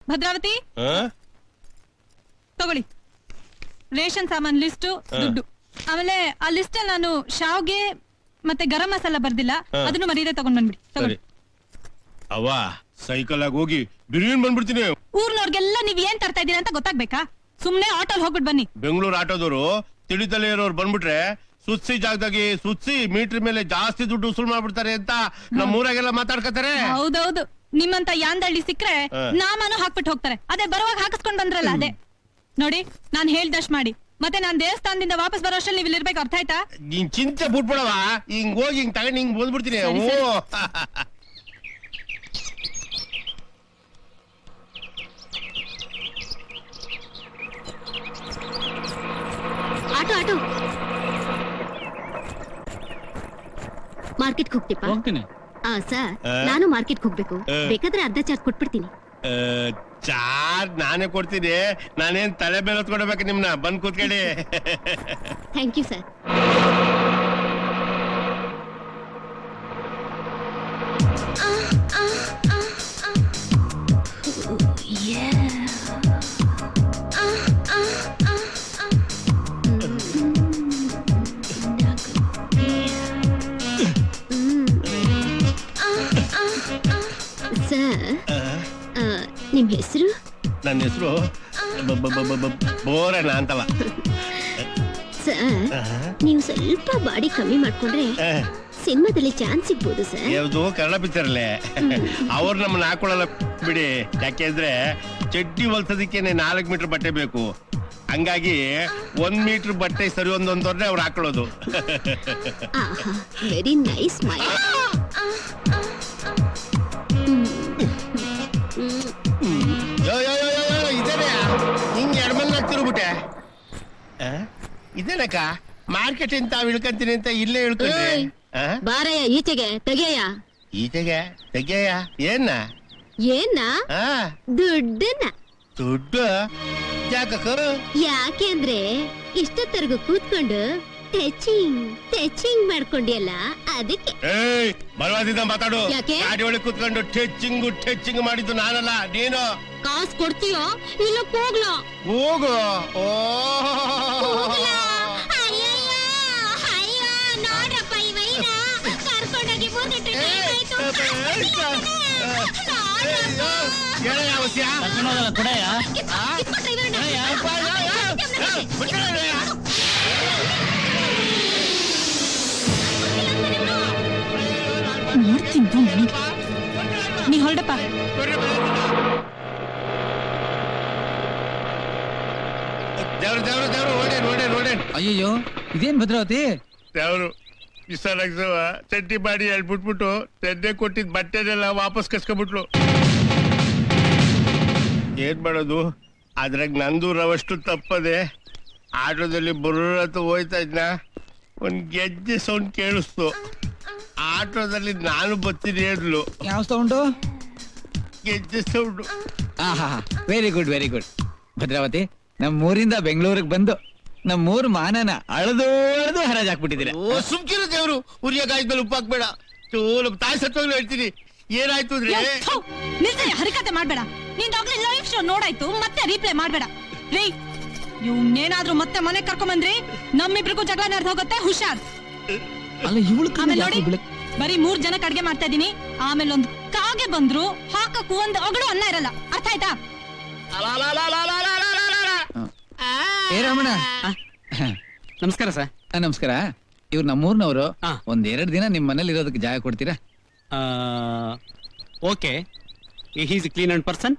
ಭದ್ರಾವತಿ ತಗೊಳ್ಳಿ ರೇಷನ್ ಸಾಮಾನ್ ಲಿಸ್ಟ್ ದುಡ್ಡು. ಆಮೇಲೆ ಆ ಲಿಸ್ಟ್ ಅಲ್ಲಿ ನಾನು ಶಾವ್ಗೆ ಮತ್ತೆ ಗರಂ ಮಸಾಲ ಬರ್ದಿಲ್ಲ, ಅದನ್ನು ಮರೀದೆ ತಗೊಂಡ್ ಬಂದ್ಬಿಡಿ. ಅವ್ವ ಸೈಕಲ್ ಆಗಿ ಹೋಗಿ ಬಿರಿಯಾನಿ ಬಂದ್ಬಿಡ್ತೀನಿ. ಊರ್ನವ್ರಿಗೆಲ್ಲ ನೀವ್ ಏನ್ ತರ್ತಾ ಇದೀರ ಅಂತ ಗೊತ್ತಾಗ್ಬೇಕಾ? ಸುಮ್ನೆ ಆಟೋಲ್ ಹೋಗ್ಬಿಟ್ ಬನ್ನಿ. ಬೆಂಗಳೂರು ಆಟೋದವರು ತಿಳಿತಲೇ ಇರೋರು ಬಂದ್ಬಿಟ್ರೆ ಸುತ್ಸಿ ಜಾಗದಾಗಿ ಸುತ್ಸಿ ಮೀಟರ್ ಮೇಲೆ ಜಾಸ್ತಿ ದುಡ್ಡು ವಸೂಲ್ ಮಾಡ್ಬಿಡ್ತಾರೆ ಅಂತ ನಮ್ಮ ಊರಾಗೆಲ್ಲ ಮಾತಾಡ್ಕತಾರೆ. ಹೌದೌದು, ನಿಮ್ಮಂತ ಯಾಂದಳ್ಳಿ ಸಿಕ್ಕ್ರೆ ನಾಮನು ಹಾಕ್ಬಿಟ್ಟು ಹೋಗ್ತಾರೆ. ಅದೇ ಬರುವಾಗ ಹಾಕಿಸ್ಕೊಂಡ್ ಬಂದ್ರಲ್ಲ ಅದೇ ನೋಡಿ. ನಾನ್ ಹೇಳ್ದಷ್ಟ್ ಮಾಡಿ, ಮತ್ತೆ ನಾನ್ ದೇವಸ್ಥಾನದಿಂದ ವಾಪಸ್ ಬರೋ ಅಷ್ಟ್ರಲ್ಲಿ ನೀವು ಇಲ್ಲಿರ್ಬೇಕು, ಅರ್ಥ ಆಯ್ತಾ? ನೀನ್ ಚಿಂತೆ ಬಿಟ್ಬಿಡವ, ಹಿಂಗ್ ಹೋಗಿ ಹಿಂಗ್ ತಗೊಂಡ್ ಹಿಂಗ್ ಬಂದ್ಬಿಡ್ತೀನಿ. ಆಟೋ ಆಟೋ ಮಾರ್ಕೆಟ್ ಹೋಗ್ತೀಪ? ಸರ್ ನಾನು ಮಾರ್ಕೆಟ್ ಹೋಗ್ಬೇಕು, ಬೇಕಾದ್ರೆ ಅರ್ಧ ಚಾರ್ಜ್ ಕೊಟ್ಬಿಡ್ತೀನಿ. ಚಾರ್ಜ್ ನಾನೇ ಕೊಡ್ತೀನಿ, ನಾನೇನ್ ತಲೆ ಮೇಲೆ ಹೊತ್ಕೊಡ್ಬೇಕು ನಿಮ್ನ. ಬಂದ್ ಕೂತ್ಕೊಳ್ಳಿ. Thank you sir. ನಿಮ್ ಹೆಸರು? ನನ್ನ ಹೆಸರು ಬೋರಣ್ಣ ಅಂತವ. ಸರ್ ನೀವು ಸ್ವಲ್ಪ ಬಾಡಿ ಕಮ್ಮಿ ಮಾಡ್ಕೊಂಡ್ರೆ ಸಿನಿಮಾದಲ್ಲಿ ಚಾನ್ಸ್ ಸಿಗ್ಬೋದು ಸರ್. ಯಾವ್ದು ಕನ್ನಡ ಪಿಕ್ಚರ್ ಅಲ್ಲೇ ಅವ್ರು ನಮ್ಮನ್ನ ಹಾಕೊಳ್ಳಲ್ಲ ಬಿಡಿ. ಯಾಕೆಂದ್ರೆ ಚಡ್ಡಿ ಹೊಲ್ಸೋದಕ್ಕೇನೆ 4 ಮೀಟರ್ ಬಟ್ಟೆ ಬೇಕು. ಹಂಗಾಗಿ 1 ಮೀಟರ್ ಬಟ್ಟೆ ಸರಿ ಒಂದೊಂದವ್ರೆ ಅವ್ರು ಹಾಕೊಳ್ಳೋದು. Very nice smile. ಇದೇನೆ ಹಿಂಗ್ ಎಡಮನ್ ಆಗ್ತಿರ್ಬಿಟ್ಟೆ. ಇದೇನಕ್ಕ ಮಾರ್ಕೆಟ್ ಇಂತ ಇಳ್ಕಂತೀನಿ ಅಂತ ಇಲ್ಲೇ ಇಳ್ಕೊಂಡ್ರೆ. ಬಾರಯ್ಯ ಈಚೆಗೆ, ತೆಗೆಯ ಈಚೆಗೆ ತೆಗೆಯ. ಏನ ಏನ? ದುಡ್ಡನ್ನ. ದುಡ್ಡು ಯಾಕಕ್ಕ? ಯಾಕೆಂದ್ರೆ ಇಷ್ಟೊತ್ತರ್ಗು ಕೂತ್ಕೊಂಡು ಟಚಿಂಗ್ ಮಾಡ್ಕೊಂಡಿಯಲ್ಲ, ಅದಕ್ಕೆ. ಬಲವಾದಿಂದ ಮಾತಾಡು. ಯಾಕೆ? ಗಾಡಿ ಒಳಗೆ ಕೂತ್ಕೊಂಡು ಟಚಿಂಗ್ ಮಾಡಿದ್ದು ನಾನಲ್ಲ, ನೀನು. ಕಾಸು ಕೊಡ್ತೀಯೋ ಇಲ್ಲ ಹೋಗ್ಲೋ? ಹೋಗು. ಓ ನೋಡ್ರಪ್ಪ ಈ ವೈನ ಕರ್ಕೊಂಡೋಗಿ ನೀ ಹೊರಡಪ್ಪ. ಅಯ್ಯೋ ಇದೇನ್ ಭದ್ರಾವತಿ? ದೇವ್ರು ಇಷ್ಟವ ಚಡ್ಡಿ ಮಾಡಿ ಹೇಳ್ಬಿಟ್ಬಿಟ್ಟು ತೆಡ್ಡೆ ಕೊಟ್ಟಿದ್ ಬಟ್ಟೆನೆಲ್ಲ ವಾಪಸ್ ಕಸ್ಕೊಂಡ್ಬಿಟ್ಲು. ಏನ್ ಮಾಡೋದು? ಅದ್ರಾಗ ನಂದು ರವಷ್ಟು ತಪ್ಪದೆ. ಆಟೋದಲ್ಲಿ ಬುರ್ರತ ಹೋಯ್ತಾ ಇದ್ನ, ಒಂದ್ ಗೆಜ್ಜೆ ಸೌಂಡ್ ಕೇಳಿಸ್ತು. ಆಟೋದಲ್ಲಿ ನಾನು ಬರ್ತೀನಿ ಹೇಳಿದ್ಲು. ಯಾವ ಸೌಂಡು? ಗೆಜ್ಜೆ sound. Very good very good. Bhadravati, ನಮ್ಮೂರಿಂದ ಬೆಂಗಳೂರಿಗೆ ಬಂದು ನಮ್ಮೂರ್ ಮಾನನ ಅಳದು ಹರಾಜ್ ಹಾಕ್ಬಿಟ್ಟಿದ್ದೀರ. ಸುಮ್ಕಿರೋ ದೇವ್ರು, ಉರಿಯಾಗಾಯ್ಮೇಲೆ ಉಪ್ಪು ಹಾಕ್ಬೇಡ. ತಾಯಿ ಸತ್ತೋಗ್ಲು ಹೇಳ್ತೀನಿ. ಏನಾಯ್ತು ಅಂದ್ರೆ ಹರಿಕತೆ ಮಾಡ್ಬೇಡ. ನೀನ್ ಲೈವ್ ಶೋ ನೋಡಾಯ್ತು, ಮತ್ತೆ ರೀಪ್ಲೇ ಮಾಡ್ಬೇಡ ರೀ. ಇವ್ನೇನಾದ್ರೂ ಮತ್ತೆ ಮನೆ ಕರ್ಕೊಂಬಂದ್ರಿ ನಮ್ಮಿಬ್ರಿಗೂ ಜಗಳ ನಡೆದು ಹೋಗುತ್ತೆ, ಹುಷಾರ್. ಆಮೇಲೆ ನೋಡಿ, ಬರೀ 3 ಜನಕ್ಕೆ ಅಡ್ಗೆ ಮಾಡ್ತಾ ಇದೀನಿ. ಆಮೇಲೆ ಒಂದು ಕಾಗೆ ಬಂದ್ರು ಹಾಕಕ್ಕೂ ಒಂದು ಅಗಳು ಅನ್ನ ಇರಲ್ಲ, ಅರ್ಥ ಆಯ್ತಾ? ನಮಸ್ಕಾರ ಸರ್. ನಮಸ್ಕಾರ. ಇವ್ರು ನಮ್ಮೂರ್ನವರು. 1-2 ದಿನ ನಿಮ್ ಮನೇಲಿ ಇರೋದಕ್ಕೆ ಜಾಗ ಕೊಡ್ತೀರಾ? Okay. Is clean and person.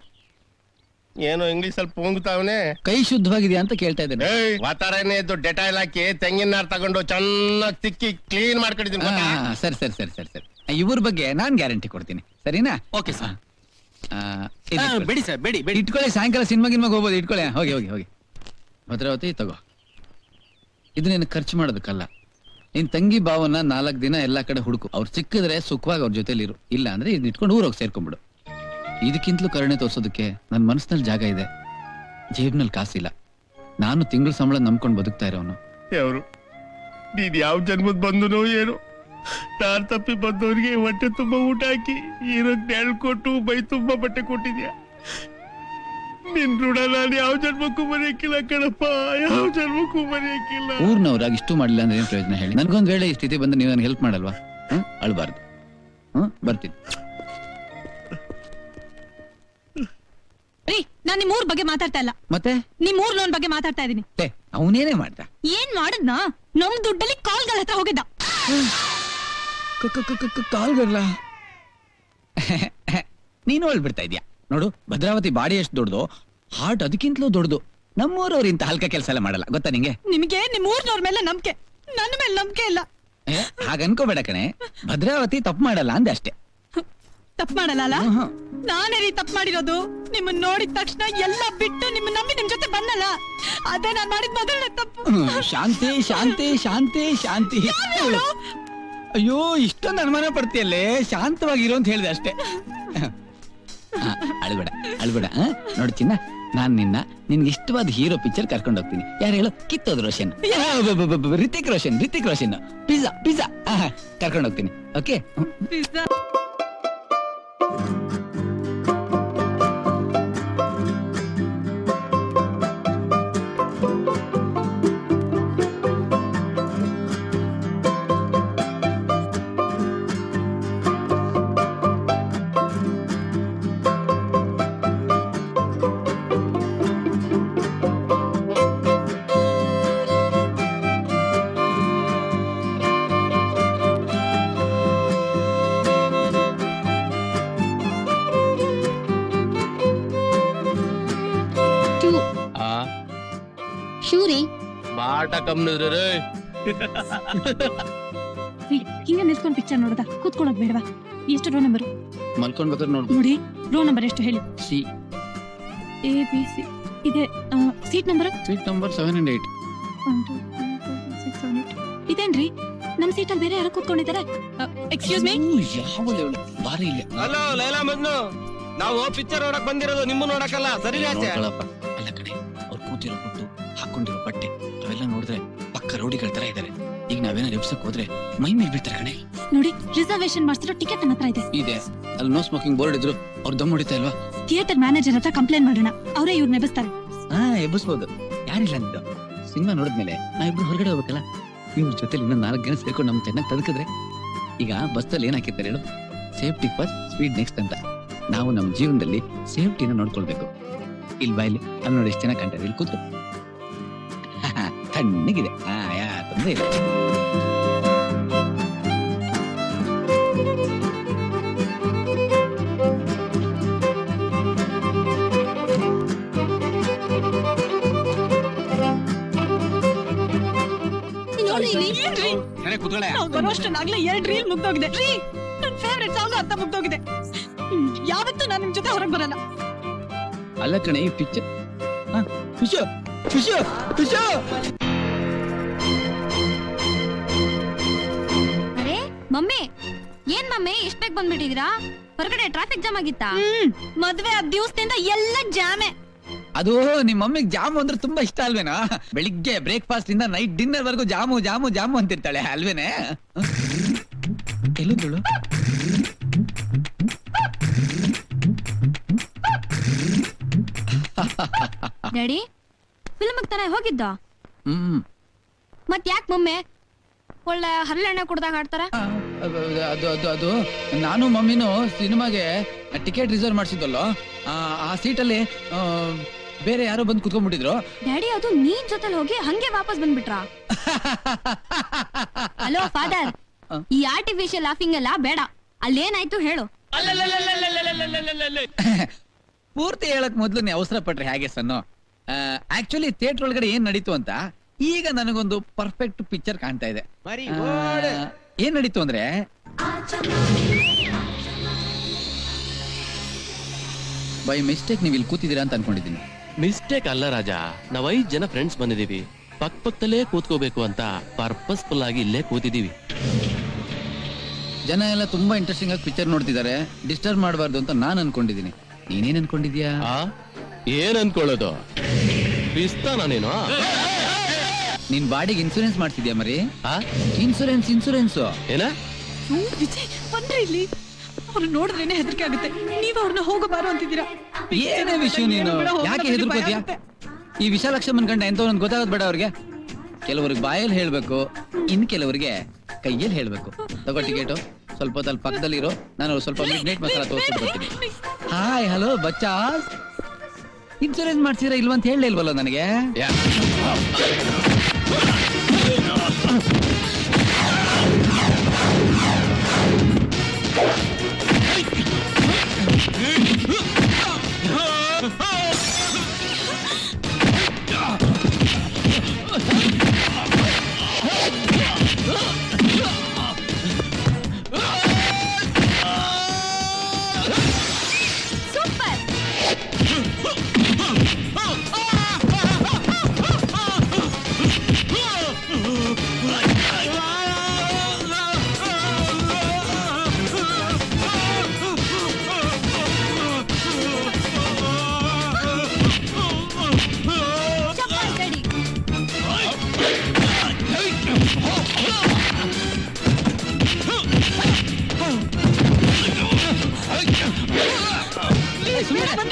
ಏನೋ ಇಂಗ್ಲಿಷ್ ಅಲ್ಲಿ ಪೊಂಗ್ತಾವನೆ. ಕೈ ಶುದ್ಧವಾಗಿದೆಯಾ ಅಂತ ಕೇಳ್ತಾ ಇದ್ದೇನೆ. ವಾತಾವರಣ ಇದ್ದು ಡೆಟಾಯಿಲ್ ಹಾಕಿ ತೆಂಗಿನ ನಾರ್ ತಗೊಂಡು ಚೆನ್ನಾಗಿ ತಿಕ್ಕಿ ಕ್ಲೀನ್ ಮಾಡ್ಕೊಂಡಿದ್ದೀನಿ. ಸರಿ ಸರಿ ಸರಿ ಸರಿ ಸರಿ. ಇವ್ರ ಬಗ್ಗೆ ನಾನ್ ಗ್ಯಾರಂಟಿ ಕೊಡ್ತೀನಿ, ಸರಿನಾ? Okay sir. ಬೇಡಿ ಸರ್, ಬೇಡಿ ಬೇಡಿ. ಇಟ್ಕೊಳ್ಳಿ, ಸಾಯಂಕಾಲ ಸಿನಿಮಾಗಿನ್ಮಾಗ ಹೋಗ್ಬೋದು. ಇಟ್ಕೊಳ್ಳಿ. ಹೋಗಿ ಹೋಗಿ ಹೋಗಿ. ಭದ್ರಾವತಿ ತಗೋ, ಇದು ನೀನು ಖರ್ಚು ಮಾಡೋದಕ್ಕಲ್ಲ. ನಿನ್ ತಂಗಿ ಭಾವನ 4 ದಿನ ಎಲ್ಲಾ ಕಡೆ ಹುಡುಕು. ಅವ್ರು ಸಿಕ್ಕಿದ್ರೆ ಸುಖವಾಗಿ ಅವ್ರ ಜೊತೆಲಿ ಇರು, ಇಲ್ಲ ಅಂದ್ರೆ ಇದನ್ನ ಇಟ್ಕೊಂಡು ಊರೋಗಿ ಸೇರ್ಕೊಂಡ್ಬಿಡು. ಇದಕ್ಕಿಂತಲೂ ಕರುಣೆ ತೋರ್ಸೋದಕ್ಕೆ ನನ್ ಮನಸ್ಸಿನಲ್ಲಿ ಜಾಗ ಇದೆ, ಜೇಬ್ನಲ್ಲಿ ಕಾಸಿಲ್ಲ. ನಾನು ತಿಂಗಳ ಸಂಬಳ ನಂಬ್ಕೊಂಡು ಬದುಕ್ತಾ ಇರೋನು. ಅವರು ನೀನ್ ಯಾವ ಜನ್ಮದ್ ಬಂದನೋ ಏನು, ನಾನ್ ತಪ್ಪಿ ಬಂದವ್ರಿಗೆ ಹೊಟ್ಟೆ ತುಂಬಾ ಊಟ ಹಾಕಿ ಇರೋದ್ ನೆಳ್ ಕೊಟ್ಟು ಬೈ ತುಂಬಾ ಬಟ್ಟೆ ಕೊಟ್ಟಿದ್ಯಾ. ನಿನ್ ಋಣ ನಾನು ಯಾವ ಜನ್ಮಕ್ಕೂ ಮರೆಯಕ್ಕಿಲ್ಲ ಕಣಪ್ಪ, ಯಾವ ಜನ್ಮಕ್ಕೂ ಮರೆಯಕ್ಕಿಲ್ಲ. ಊರ್ನವ್ರಾಗ ಇಷ್ಟು ಮಾಡಿಲ್ಲ ಅಂದ್ರೆ ಏನ್ ಪ್ರಯೋಜನ ಹೇಳಿ? ನನ್ಗೊಂದ್ ವೇಳೆ ಈ ಸ್ಥಿತಿ ಬಂದ್ರೆ ನೀವು ನನ್ಗೆ ಹೆಲ್ಪ್ ಮಾಡಲ್ವಾ? ಅಳ್ಬಾರ್ದು. ಬರ್ತೀನಿ. ರೀ, ನಾನ್ ನಿಮ್ ಊರ್ ಬಗ್ಗೆ ಮಾತಾಡ್ತಾ ಇಲ್ಲ, ಮತ್ತೆ ನಿಮ್ ಊರ್ ಲೋನ್ ಬಗ್ಗೆ ಮಾತಾಡ್ತಾ ಇದೀನಿ. ಅವನೇನೇ ಮಾಡ್ದ? ಏನ್ ಮಾಡದ್ನಾ? ನಮ್ ದುಡ್ಡಲ್ಲಿ ಕಾಲ್ಗಳ ಹತ್ರ ಹೋಗಿದ್ದ. ಕಾಲ್ಗಲ್ಲ. ನೀನು ಹೇಳ್ಬಿಡ್ತಾ ಇದ್ಯಾ ನೋಡು. ಭದ್ರಾವತಿ ಬಾಡಿ ಎಷ್ಟು ದೊಡ್ಡದು, ಹಾರ್ಟ್ ಅದಕ್ಕಿಂತಲೂ ದೊಡ್ಡದು. ನಮ್ಮೂರವ್ರು ಇಂತ ಹಲ್ಕ ಕೆಲಸ ಎಲ್ಲ ಮಾಡಲ್ಲ, ಗೊತ್ತಾ ನಿಂಗೆ? ನಿಮ್ಗೆ ನಿಮ್ ಊರ್ನವ್ರ ಮೇಲೆ ನಂಬಿಕೆ, ನನ್ನ ಮೇಲೆ ನಂಬಿಕೆ ಇಲ್ಲ. ಹಾಗ ಅನ್ಕೋಬೇಡ ಕಣೆ. ಭದ್ರಾವತಿ ತಪ್ಪು ಮಾಡಲ್ಲ ಅಂದೆ ಅಷ್ಟೇ. ತಪ್ಪು ಮಾಡಲ್ಲ ಅಲ್ಲ? ನಾನೇ ರೀ ತಪ್ಪು ಮಾಡಿರೋದು. ನಿಮ್ಮನ್ನ ನೋಡಿದ ತಕ್ಷಣ ಎಲ್ಲ ಬಿಟ್ಟು ನಿಮ್ಮ ನಂಬಿ ನಿಮ್ ಜೊತೆ ಬಂದಲ್ಲ, ಅದೇ ನಾನ್ ಮಾಡಿದ ಮೊದಲನೇ ತಪ್ಪು. ಶಾಂತಿ ಶಾಂತಿ ಶಾಂತಿ ಶಾಂತಿ. ಅಯ್ಯೋ, ಇಷ್ಟೊಂದು ಅನುಮಾನ ಪಡ್ತೀಯಲ್ಲೇ. ಶಾಂತವಾಗಿರೋ ಅಂತ ಹೇಳಿದೆ ಅಷ್ಟೇ. ಅಳ್ಬೇಡ ಅಳ್ಬೇಡ. ನೋಡಿ ಚಿನ್ನ, ನಾನ್ ನಿನ್ಗೆ ಇಷ್ಟವಾದ ಹೀರೋ ಪಿಕ್ಚರ್ ಕರ್ಕೊಂಡು ಹೋಗ್ತೀನಿ. ಯಾರು ಹೇಳು? ಕಿತ್ತೋದ್ ರೋಷನ್, ರಿತಿಕ್ ರೋಷನ್. ಪಿಜ್ಜಾ ಕರ್ಕೊಂಡು ಹೋಗ್ತೀನಿ. ಓಕೆ? ಶೂರಿ ಬಾಟ ಕಮ್ನಿದ್ರೆ ಹಿಂಗೆ ನಿಲ್ಸ್ಕೊಂಡ್ ಪಿಕ್ಚರ್ ನೋಡದ ಕೂತ್ಕೊಳ್ಳೋದ್ ಬೇಡವಾ? ಎಷ್ಟು ರೋ ನಂಬರ್? ಮಲ್ಕೊಂಡ್ ಬೇಕಾದ್ರೆ ನೋಡು. ನೋಡಿ, ರೋ ನಂಬರ್ ಎಷ್ಟು ಹೇಳಿ? ಸಿ ABC ಇದೆ. Seat number? Seat number 7 and 8. 1 2 3 4 5 6 7 8. ಇದೇನ್ರಿ, ನಮ್ ಸೀಟಲ್ಲಿ ಬೇರೆ ಯಾರೋ ಕೂತ್ಕೊಂಡಿದ್ದಾರೆ. Excuse me. ಯಾವ ಬಾರಿ ಇಲ್ಲ. ಹಲೋ ಲೈಲಾ ಮಜ್ನು, ನಾವು ಪಿಕ್ಚರ್ ನೋಡಕ್ ಬಂದಿರೋದು ನಿಮ್ಮ ನೋಡಕ್ಕಲ್ಲ, ಸರಿ ಆಚೆ. ನೋಡ್ಕೊಳಪ್ಪ. ಅಲ್ಲ ಕಣೆ, ಅವ್ರು ಕೂತಿರೋ ಕೊಟ್ಟು ಹಾಕೊಂಡಿರೋ ಬಟ್ಟೆ ಅವೆಲ್ಲ ನೋಡಿದ್ರೆ ಪಕ್ಕ ರೌಡಿಗಳ ತರ ಇದಾರೆ. ಈಗ ನಾವೇನಾದ್ರು ಎಬ್ಸಕ್ ಹೋದ್ರೆ ಮೈ ಮೇಲೆ ಬೀಳ್ತಾರೆ ಕಣೆ. ನೋಡಿ, ರಿಸರ್ವೇಶನ್ ಮಾಡಿಸಿರೋ ಟಿಕೆಟ್ ನಮ್ಮ ಹತ್ರ ಇದೆ. ಅಲ್ಲಿ ನೋ ಸ್ಮೋಕಿಂಗ್ ಬೋರ್ಡ್ ಇದ್ರು ಅವ್ರು ದಮ್ ಹೊಡಿತಾ ಇಲ್ವಾ? ಥಿಯೇಟರ್ ಮ್ಯಾನೇಜರ್ ಹತ್ರ ಕಂಪ್ಲೇಂಟ್ ಮಾಡೋಣ, ಅವರೇ ಇವ್ರನ್ನ ಎಬ್ಬಿಸ್ತಾರೆ. ಎಬ್ಬಿಸ್ಬೋದು, ಯಾರಿಲ್ಲ ಅಂದಿದ್ದು. ಸಿನಿಮಾ ನೋಡಿದ್ಮೇಲೆ ನಾವಿಬ್ರು ಹೊರಗಡೆ ಹೋಗ್ಬೇಕಲ್ಲ. ಇವ್ರ ಜೊತೆಲಿ ಇನ್ನೊಂದು 4 ಜನ ಸೇರ್ಕೊಂಡು ನಮ್ ಚೆನ್ನಾಗಿ ತದಕಿದ್ರೆ. ಈಗ ಬಸ್ಸಲ್ಲಿ ಏನ್ ಹಾಕಿರ್ತಾರೆ ಹೇಳು? ಸೇಫ್ಟಿ ಫಸ್ಟ್, ಸ್ಪೀಡ್ ನೆಕ್ಸ್ಟ್ ಅಂತ. ನಾವು ನಮ್ಮ ಜೀವನದಲ್ಲಿ ಸೇಫ್ಟಿನ ನೋಡ್ಕೊಳ್ಬೇಕು. ಇಲ್ಲಿ ಬಾಯ್ಲಿ ಅಲ್ಲಿ ನೋಡಿ ಎಷ್ಟು ಚೆನ್ನಾಗಿ ಕಾಣ್ತಾರೆ. ಇಲ್ಲಿ ಕೂತು ತಣ್ಣಗಿದೆ. ಯಾರ ತೊಂದ್ರೆ ಇಲ್ಲ. ಬರೋಷ್ಟನ್ನಾಗ್ಲೇ 2 ರೀಲ್ ಮುಗ್ದೋಗಿದೆ. ರೀ, ನನ್ ಫೇವ್ರೆಟ್ ಸಾಂಗ್ ಅರ್ಥ ಮುಗ್ದೋಗಿದೆ. ಯಾವತ್ತೂ ನಾನು ನಿಮ್ ಜೊತೆ ಹೊರಗೆ ಬರಲ್ಲ. ಅಲ್ಲ ಕಣೆ, ಈ ಪಿಕ್ಚರ್ ಅರೆ ಮಮ್ಮಿ, ಏನ್ ಮಮ್ಮಿ ಇಷ್ಟ ಬೇಗ ಬಂದ್ಬಿಟ್ಟಿದೀರಾ? ಹೊರಗಡೆ ಟ್ರಾಫಿಕ್ ಜಾಮ್ ಆಗಿತ್ತಾ? ಮದ್ವೆ ಆ ದಿವಸದಿಂದ ಎಲ್ಲ ಜಾಮೆ. ಅದು ನಿಮ್ಮ ಮಮ್ಮಿಗೆ ಜಾಮು ಅಂದ್ರೆ ತುಂಬಾ ಇಷ್ಟ ಅಲ್ವೇನಾ? ಬೆಳಿಗ್ಗೆ ಬ್ರೇಕ್ಫಾಸ್ಟ್ ಇಂದ ನೈಟ್ ಡಿನ್ನರ್ ವರ್ಗು ಜಾಮು ಜಾಮು ಜಾಮು ಅಂತಿರ್ತಾಳೆ ಅಲ್ವೇನೆ? ಎಲ್ಲಿದ್ದಳು? ಡ್ಯಾಡಿ, ಫಿಲ್ಮ್ ತಾನೇ ಹೋಗಿದ್ದ? ಮತ್ ಯಾಕೆ ಮಮ್ಮಿ ಒಳ್ಳೆ ಹರಳೆಣ್ಣೆ ಕುಡ್ದಾಗ ಆಡ್ತಾರ? ಅದು ಅದು ಅದು ನಾನು ಮಮ್ಮಿನೂ ಸಿನಿಮಾಗೆ ಟಿಕೆಟ್ ರಿಸರ್ವ್ ಮಾಡಿಸಿದ್ವಲ್ಲೋ, ಆ ಸೀಟಲ್ಲಿ ಬೇರೆ ಯಾರೋ ಬಂದು ಕುತ್ಕೊಂಡ್ಬಿಟ್ಟಿದ್ರು. ಡ್ಯಾಡಿ, ಅದು ನೀನ್ ಜೊತೆಲಿ ಹೋಗಿ ಹಂಗೆ ವಾಪಸ್ ಬಂದ್ಬಿಟ್ರಾ? ಹಲೋ ಫಾದರ್, ಈ ಆರ್ಟಿಫಿಷಿಯಲ್ ಲಾಫಿಂಗ್ ಎಲ್ಲ ಬೇಡ. ಅಲ್ಲೇನಾಯ್ತು ಹೇಳು. ಪೂರ್ತಿ ಹೇಳಕ್ ಮೊದ್ಲು ನೀ ಅವಸರ ಪಟ್ರೆ ಹೇಗೆ ಸನ್ನು? ಆಕ್ಚುಲಿ ಥಿಯೇಟರ್ ಒಳಗಡೆ ಏನ್ ನಡೀತು ಅಂತ ಈಗ ನನಗೊಂದು ಪರ್ಫೆಕ್ಟ್ ಪಿಕ್ಚರ್ ಕಾಣ್ತಾ ಇದೆ. ಏನ್ ನಡೀತು ಅಂದ್ರೆ, ಬೈ ಮಿಸ್ಟೇಕ್ ನೀವು ಇಲ್ಲಿ ಕೂತಿದ್ದೀರಾ ಅಂತ ಅನ್ಕೊಂಡಿದ್ದೀನಿ. ಮಿಸ್ಟೇಕ್ ಅಲ್ಲ ರಾಜಾ, ನಾವ್ 5 ಜನ ಫ್ರೆಂಡ್ಸ್ ಬಂದಿದೀವಿ. ಪಕ್ಕದಲ್ಲೇ ಕೂತ್ಕೋಬೇಕು ಅಂತ ಪರ್ಪಸ್ಫುಲ್ ಆಗಿ ಇಲ್ಲೇ ಕೂತಿದೀವಿ. ಜನ ಎಲ್ಲ ತುಂಬಾ ಇಂಟ್ರೆಸ್ಟಿಂಗ್ ಆಗಿ ಪಿಕ್ಚರ್ ನೋಡ್ತಿದ್ದಾರೆ, ಡಿಸ್ಟರ್ಬ್ ಮಾಡಬಾರ್ದು ಅಂತ ನಾನ್ ಅನ್ಕೊಂಡಿದ್ದೀನಿ. ನೀನೇನ್ ಅನ್ಕೊಂಡಿದ್ಯಾ? ಏನ್ ಅನ್ಕೊಳ್ಳೋದು? ಬಿಸ್ತಾನ ನೀನು? ನಿನ್ ಬಾಡಿಗೆ ಇನ್ಸೂರೆನ್ಸ್ ಮಾಡ್ತಿದ್ಯಾ ಮರಿ? ಇನ್ಸೂರೆನ್ಸ್ ಏನ? ವಿಜಯ್ ಬಂದ್ರಿ ಇಲ್ಲಿ. ಅವ್ರು ನೋಡಿದ್ರೇನೆ ಹೆದರಿಕೆ ಆಗುತ್ತೆ. ನೀವ್ ಅವ್ರನ್ನ ಹೋಗಬಾರು ಅಂತಿದ್ದೀರಾ. ಏನೇ ವಿಷಯ ನೀನು ಯಾಕೆ ಹೆದರ್ಕೋತೀಯ? ಈ ವಿಶಾಲಕ್ಷಮ್ಮನ್ ಕಂಡ ಎಂತವನ್ನೊಂದು ಗೊತ್ತಾಗೋದು ಬೇಡ ಅವ್ರಿಗೆ. ಕೆಲವ್ರಿಗೆ ಬಾಯಲ್ಲಿ ಹೇಳ್ಬೇಕು, ಇನ್ ಕೆಲವರಿಗೆ ಕೈಯಲ್ಲಿ ಹೇಳ್ಬೇಕು. ತಗೋ ಟಿಕೆಟು, ಸ್ವಲ್ಪ ಹೊತ್ತಲ್ಲಿ ಪಕ್ಕದಲ್ಲಿ ಇರೋ, ನಾನು ಸ್ವಲ್ಪ ಮಿಡ್ ನೈಟ್ ಮಸಾಲ ತೋರಿಸ್ಬಿಟ್ಟು ಬರ್ತೀನಿ. ಹಾಯ್ ಹಲೋ ಬಚ್ಚಾಸ್, ಇನ್ಸೂರೆನ್ಸ್ ಮಾಡ್ಸಿರ ಇಲ್ವಂತ ಹೇಳಲೇ ಇಲ್ವಲ್ಲ ನನಗೆ?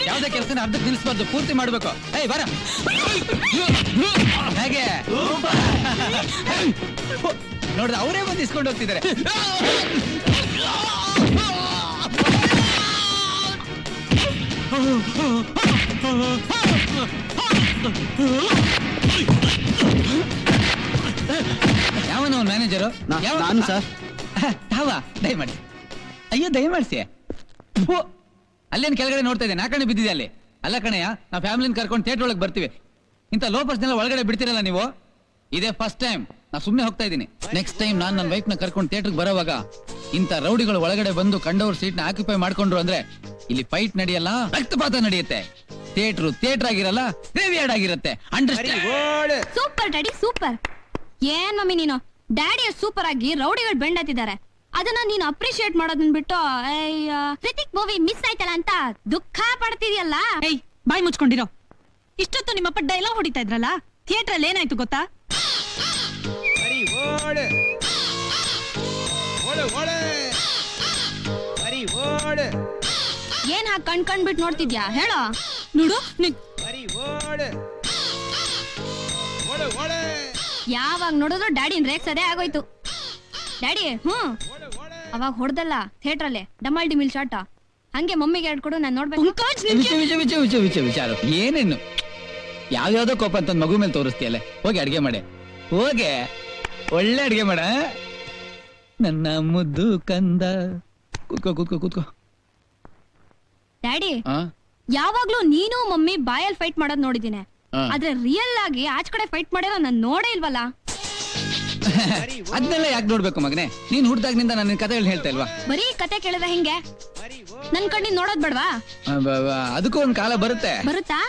ಯಾವ್ದೇ ಕೆಲಸನ ಅರ್ಧಕ್ಕೆ ನಿಲ್ಲಿಸಬಾರ್ದು, ಪೂರ್ತಿ ಮಾಡ್ಬೇಕು. ಏಯ್ ಬರ ಹೇಗೆ ನೋಡ್ದ, ಅವರೇ ಬಂದು ಇಸ್ಕೊಂಡು ಹೋಗ್ತಿದ್ದಾರೆ. ಯಾವನ ಅವನ್ ಮ್ಯಾನೇಜರು? ನಾನು ಸರ್. ತಾವ ದಯಮಾಡಿ. ಅಯ್ಯೋ ದಯಮಾಡಿಸಿ. ಅಲ್ಲೇನ್ ಕೆಳಗಡೆ ನೋಡ್ತಾ ಇದ್ದೆ, ನಾಕಣೆ ಬಿದ್ದಿದೆ ಅಲ್ಲಿ. ಅಲ್ಲ ಕಣಯ್ಯ, ನಾವು ಫ್ಯಾಮಿಲಿನ ಕರ್ಕೊಂಡು ಥಿಯೇಟರ್ ಒಳಗೆ ಬರ್ತೀವಿ. ಇಂಥ ಲೋಪರ್ಸ್ನೆಲ್ಲ ಒಳಗಡೆ ಬಿಡ್ತೀರಲ್ಲ ನೀವು. ಇದೇ ಫಸ್ಟ್ ಟೈಮ್, ನಾ ಸುಮ್ಮನೆ ಹೋಗ್ತಾ ಇದ್ದೀನಿ. ನೆಕ್ಸ್ಟ್ ಟೈಮ್ ನಾನು ನನ್ನ ವೈಫ್ನ ಕರ್ಕೊಂಡು ಥಿಯೇಟರ್ಗೆ ಬರೋವಾಗ ಇಂಥ ರೌಡಿಗಳು ಒಳಗಡೆ ಬಂದು ಕಂಡವ್ರ ಸೀಟ್ನ ಆಕ್ಯುಪೈ ಮಾಡ್ಕೊಂಡ್ರು ಅಂದ್ರೆ ಇಲ್ಲಿ ಫೈಟ್ ನಡೆಯಲ್ಲ, ರಕ್ತಪಾತ ನಡೆಯುತ್ತೆ. ಥಿಯೇಟರ್ ಆಗಿರಲ್ಲ, ಗ್ರೇವಿಯಾರ್ಡ್ ಆಗಿರುತ್ತೆ. ಅಂಡರ್ಸ್ಟ್ಯಾಂಡ್? Super daddy super. ಏನ್ ಮಮ್ಮಿ ನೀನು ಡ್ಯಾಡಿ ಸೂಪರ್ ಆಗಿ ರೌಡಿಗಳು ಬೆಂಡ್ ಹತ್ತಿದ್ದಾರೆ, ಅದನ್ನ ನೀನು ಅಪ್ರಿಶಿಯೇಟ್ ಮಾಡೋದನ್ನ ಬಿಟ್ಟು ಕ್ರಿಟಿಕ್ ಮೂವಿ ಮಿಸ್ ಆಯ್ತಲ್ಲ ಅಂತ ದುಃಖ ಪಡ್ತಿದ್ಯಲ್ಲ. ಏಯ್ ಬಾಯ್ ಮುಚ್ಕೊಂಡಿರೋ. ಇಷ್ಟೊತ್ತು ನಿಮ್ಮಪ್ಪ ಡೈಲಾಗ್ ಹೊಡಿತಾ ಇದ್ರಲ್ಲ, ಥಿಯೇಟರ್ ಅಲ್ಲಿ ಏನಾಯ್ತು ಗೊತ್ತಾ? ಏನ್ ಹಾಕ್ ಕಣ್ಬಿಟ್ಟು ನೋಡ್ತಿದ್ಯಾ ಹೇಳೋ? ನೋಡು ಯಾವಾಗ ನೋಡಿದ್ರು ಡ್ಯಾಡಿನ್ ರೇಕ್ಸದೇ ಆಗೋಯ್ತು. ಡ್ಯಾಡಿ ಅವಾಗ ಹೊಡೆದಲ್ಲ ಥಿಯೇಟರ್ ಅಲ್ಲೇ ಡಮಲ್ ಡಿಮಿಲ್ ಶಾಟ. ಹಂಗೆ ಮಮ್ಮಿಗೆ ಹೇಳ್ಕೊಡು, ನಾನು ನೋಡ್ಬೇಕು. ವಿಚಾರ ಏನೇನು ಯಾವ್ಯಾವ್ದೋ ಕೋಪ ಅಂತ ಮಗು ಮೇಲೆ ತೋರಿಸ್ತೀಯಲ್ಲ. ಹೋಗಿ ಅಡ್ಗೆ ಮಾಡೆ, ಹೋಗೆ ಒಳ್ಳೆ ಅಡ್ಗೆ ಮಾಡ ನನ್ನ ಮುದ್ದು ಕಂದ. ಕೂತ್ಕೋ. ಡ್ಯಾಡಿ ಯಾವಾಗ್ಲೂ ನೀನು ಮಮ್ಮಿ ಬಾಯಲ್ಲಿ ಫೈಟ್ ಮಾಡೋದ್ ನೋಡಿದೀನಿ, ಆದ್ರೆ ರಿಯಲ್ ಆಗಿ ಆಚ ಕಡೆ ಫೈಟ್ ಮಾಡಿರೋ ನಾನ್ ನೋಡೇ ಇಲ್ವಲ್ಲ. ಅದನ್ನೆಲ್ಲ ಯಾಕೆ ನೋಡ್ಬೇಕು ಮಗನೆ? ನೀನ್ ಹುಡ್ದಾಗ್ನಿಂದ ನನ್ನ ಕಥೆಗಳು ಹೇಳ್ತಾ ಇಲ್ವಾ? ಬರೀ ಕತೆ ಕೇಳಿದ್ರೆ ಹೆಂಗೆ? ನನ್ ಕಣ್ಣಿಂದ ನೋಡೋದ್ ಬೇಡವಾ? ಅದಕ್ಕೂ ಒಂದ್ ಕಾಲ ಬರುತ್ತೆ. ಬರುತ್ತಾ?